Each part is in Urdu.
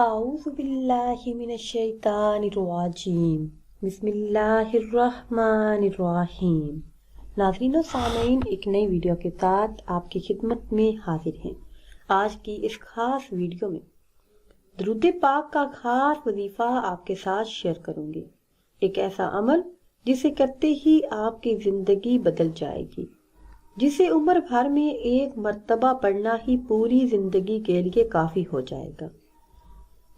اعوذ باللہ من الشیطان الرجیم بسم اللہ الرحمن الرحیم۔ ناظرین و سامعین، ایک نئی ویڈیو کے ساتھ آپ کی خدمت میں حاضر ہیں۔ آج کی اس خاص ویڈیو میں درود پاک کا خاص وظیفہ آپ کے ساتھ شیئر کروں گی۔ ایک ایسا عمل جسے کرتے ہی آپ کی زندگی بدل جائے گی، جسے عمر بھر میں ایک مرتبہ پڑھنا ہی پوری زندگی کے لیے کافی ہو جائے گا۔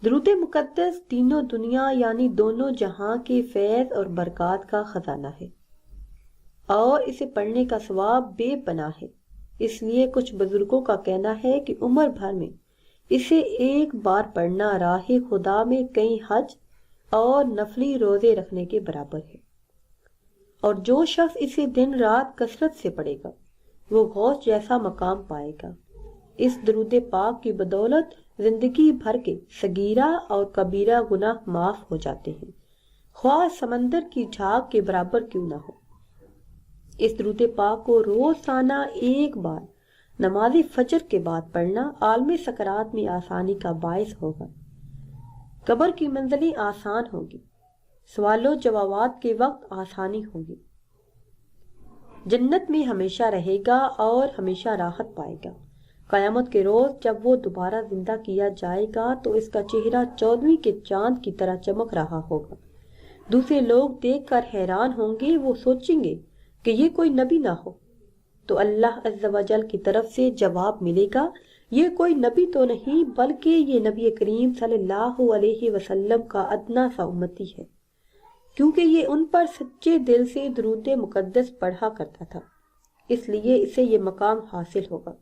درود مقدس تینوں دنیا یعنی دونوں جہاں کے فیض اور برکات کا خزانہ ہے، اور اسے پڑھنے کا ثواب بے پناہ ہے۔ اس لیے کچھ بزرگوں کا کہنا ہے کہ عمر بھر میں اسے ایک بار پڑھنا راہ خدا میں کئی حج اور نفلی روزے رکھنے کے برابر ہے، اور جو شخص اسے دن رات کثرت سے پڑھے گا وہ غوث جیسا مقام پائے گا۔ اس درود پاک کی بدولت زندگی بھر کے صغیرہ اور کبیرہ گناہ معاف ہو جاتے ہیں، خواہ سمندر کی جھاگ کے برابر کیوں نہ ہو۔ اس درود پاک کو روزانہ ایک بار نماز فجر کے بعد پڑھنا عالم سکرات میں آسانی کا باعث ہوگا۔ قبر کی منزلیں آسان ہوگی، سوال و جوابات کے وقت آسانی ہوگی، جنت میں ہمیشہ رہے گا اور ہمیشہ راحت پائے گا۔ قیامت کے روز جب وہ دوبارہ زندہ کیا جائے گا تو اس کا چہرہ 14ویں کے چاند کی طرح چمک رہا ہوگا۔ دوسرے لوگ دیکھ کر حیران ہوں گے، وہ سوچیں گے کہ یہ کوئی نبی نہ ہو، تو اللہ عز و جل کی طرف سے جواب ملے گا، یہ کوئی نبی تو نہیں بلکہ یہ نبی کریم صلی اللہ علیہ وسلم کا ادنا سا امتی ہے، کیونکہ یہ ان پر سچے دل سے درود مقدس پڑھا کرتا تھا، اس لیے اسے یہ مقام حاصل ہوگا۔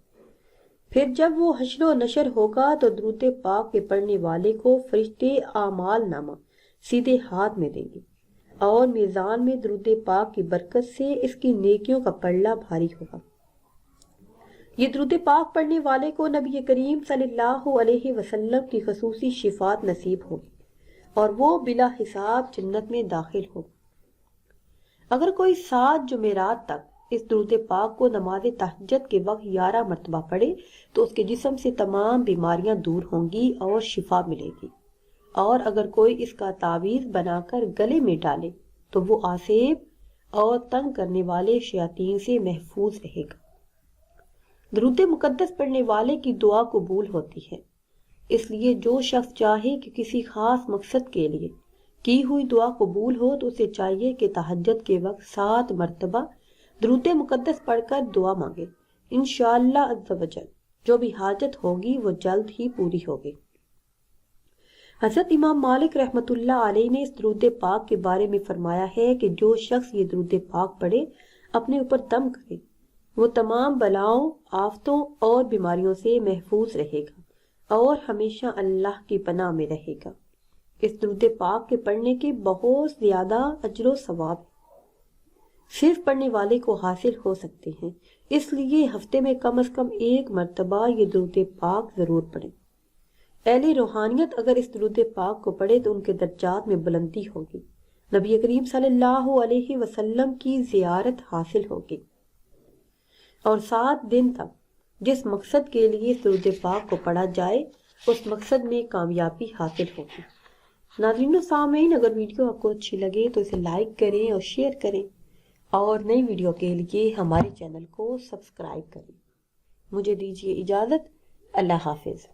پھر جب وہ حشر و نشر ہوگا تو درود پاک کے پڑھنے والے کو فرشتے اعمال نامہ سیدھے ہاتھ میں دیں گے، اور میزان میں درود پاک کی برکت سے اس کی نیکیوں کا پلڑا بھاری ہوگا۔ یہ درود پاک پڑھنے والے کو نبی کریم صلی اللہ علیہ وسلم کی خصوصی شفاعت نصیب ہوگی، اور وہ بلا حساب جنت میں داخل ہوگا۔ اگر کوئی 7 جمعرات تک اس درود پاک کو نماز تہجد کے وقت 11 مرتبہ پڑھے تو اس کے جسم سے تمام بیماریاں دور ہوں گی اور شفا ملے گی، اور اگر کوئی اس کا تعویذ بنا کر گلے میں ڈالے تو وہ آسیب اور تنگ کرنے والے شیاطین سے محفوظ رہے گا۔ درود مقدس پڑھنے والے کی دعا قبول ہوتی ہے، اس لیے جو شخص چاہے کہ کسی خاص مقصد کے لیے کی ہوئی دعا قبول ہو تو اسے چاہیے کہ تہجد کے وقت 7 مرتبہ درود مقدس پڑھ کر دعا مانگے۔ انشاءاللہ عز و جل جو بھی حاجت ہوگی وہ جلد ہی پوری ہوگی۔ حضرت امام مالک رحمۃ اللہ علیہ نے اس درود پاک کے بارے میں فرمایا ہے کہ جو شخص یہ درود پاک پڑھے اپنے اوپر دم کرے وہ تمام بلاؤں، آفتوں اور بیماریوں سے محفوظ رہے گا اور ہمیشہ اللہ کی پناہ میں رہے گا۔ اس درود پاک کے پڑھنے کے بہت زیادہ اجر و ثواب صرف پڑھنے والے کو حاصل ہو سکتے ہیں، اس لیے ہفتے میں کم از کم 1 مرتبہ یہ درود پاک ضرور پڑھیں۔ اہل روحانیت اگر اس درود پاک کو پڑھے تو ان کے درجات میں بلندی ہوگی، نبی کریم صلی اللہ علیہ وسلم کی زیارت حاصل ہوگی، اور 7 دن تک جس مقصد کے لیے اس درود پاک کو پڑھا جائے اس مقصد میں کامیابی حاصل ہوگی۔ ناظرین و سامعین، اگر ویڈیو آپ کو اچھی لگے تو اسے لائک کریں اور شیئر کریں، اور نئی ویڈیو کے لیے ہمارے چینل کو سبسکرائب کریں۔ مجھے دیجیے اجازت، اللہ حافظ۔